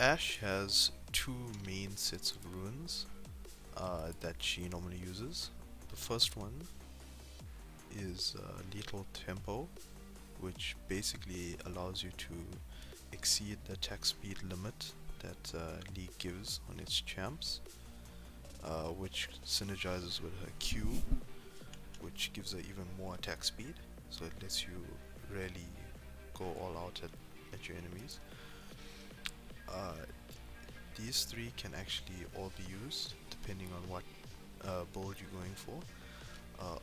Ashe has two main sets of runes that she normally uses. The first one is Lethal Tempo, which basically allows you to exceed the attack speed limit that League gives on its champs, which synergizes with her Q, which gives her even more attack speed, so it lets you really go all out at your enemies. Uh, these three can actually all be used depending on what build you're going for.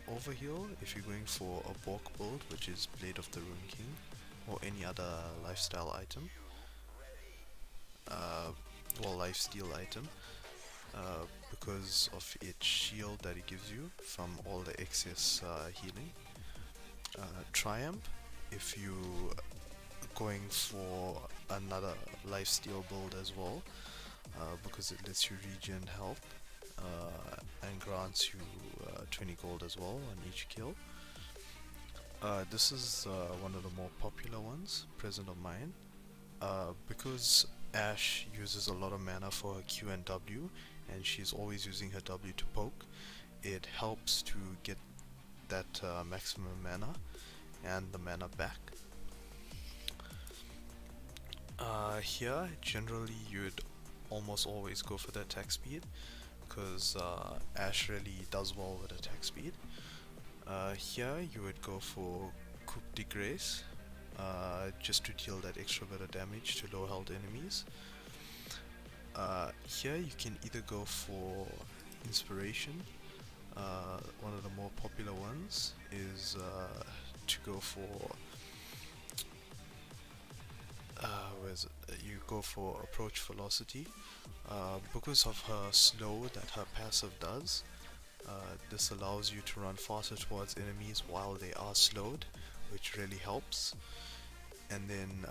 Overheal, if you're going for a bulk build, which is Blade of the Rune King, or any other lifestyle item, uh, well, lifesteal item, because of its shield that it gives you from all the excess healing. Triumph, if you going for another lifesteal build as well, because it lets you regen health and grants you 20 gold as well on each kill. This is one of the more popular ones, present of mine, because Ashe uses a lot of mana for her Q and W, and she's always using her W to poke. It helps to get that maximum mana and the mana back. Here, generally you'd almost always go for the attack speed, because Ashe really does well with attack speed. Here you would go for Coup de Grace, just to deal that extra bit of damage to low health enemies. Here you can either go for Inspiration. One of the more popular ones is to go for you go for Approach Velocity. Because of her slow that her passive does, this allows you to run faster towards enemies while they are slowed, which really helps. And then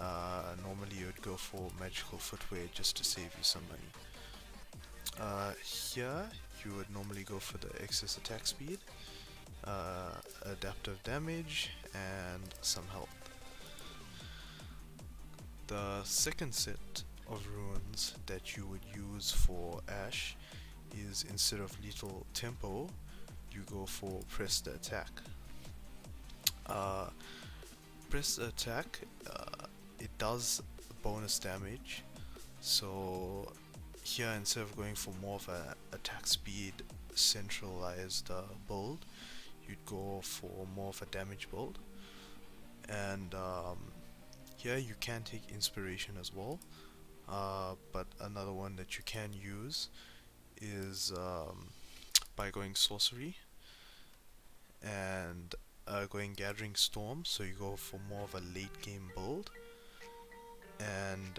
normally you would go for Magical Footwear just to save you some money. Here you would normally go for the excess attack speed, adaptive damage, and some health. The second set of runes that you would use for Ashe is, instead of Lethal Tempo, you go for Press the Attack. Press the Attack, it does bonus damage, so here instead of going for more of a attack speed centralized build, you'd go for more of a damage build. And here you can take Inspiration as well, but another one that you can use is by going Sorcery and going Gathering Storm, so you go for more of a late game build. And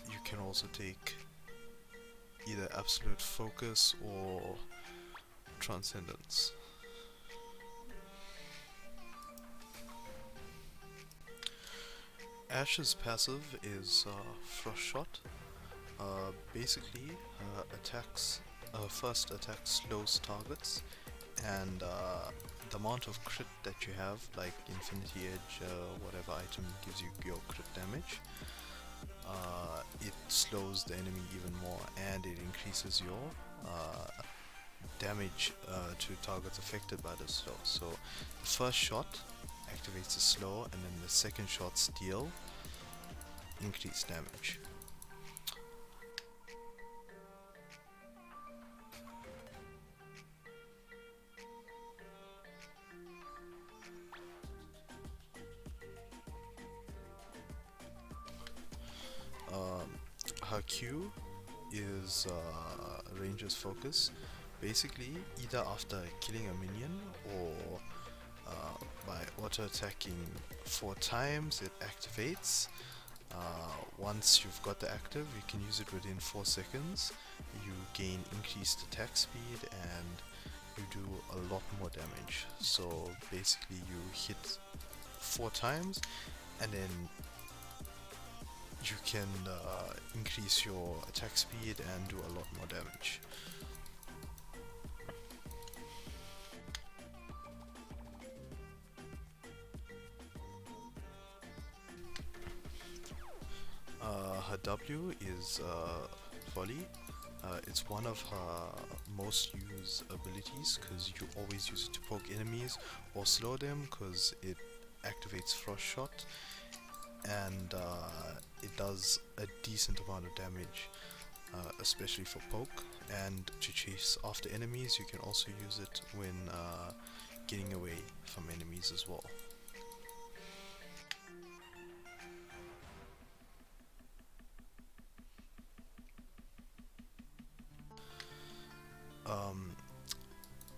you can also take either Absolute Focus or Transcendence. Ashe's passive is Frost Shot. Basically, first attack slows targets, and the amount of crit that you have, like Infinity Edge, whatever item gives you your crit damage, it slows the enemy even more, and it increases your damage to targets affected by the slow. So the first shot activates the slow, and then the second shots deal increased damage. Her Q is Ranger's Focus. Basically, either after killing a minion or by auto attacking 4 times, it activates. Once you've got the active, you can use it within 4 seconds. You gain increased attack speed and you do a lot more damage. So basically, you hit 4 times and then you can increase your attack speed and do a lot more damage. Her her W is volley. It's one of her most used abilities because you always use it to poke enemies or slow them because it activates frost shot, and it does a decent amount of damage, especially for poke. And to chase after enemies, you can also use it when getting away from enemies as well. Um,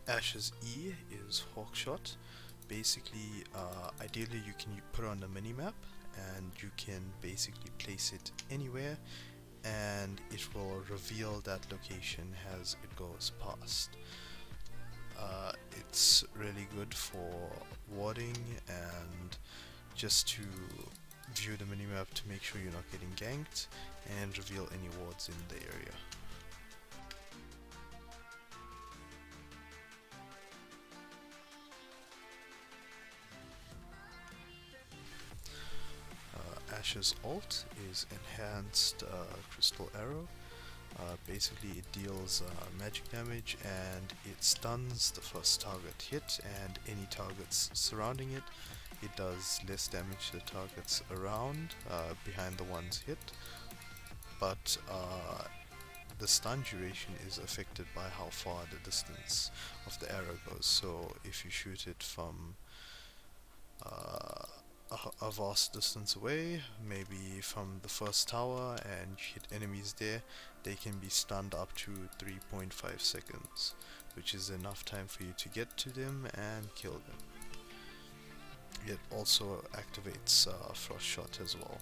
Ashe's E is Hawkshot. Basically, ideally you can put it on the minimap and you can basically place it anywhere and it will reveal that location as it goes past. It's really good for warding and just to view the minimap to make sure you're not getting ganked and reveal any wards in the area. Ashe's ult is Enhanced Crystal Arrow. Basically it deals magic damage and it stuns the first target hit and any targets surrounding it. It does less damage to the targets around behind the ones hit, but the stun duration is affected by how far the distance of the arrow goes. So if you shoot it from a vast distance away, maybe from the first tower, and hit enemies there, they can be stunned up to 3.5 seconds, which is enough time for you to get to them and kill them. It also activates Frost Shot as well.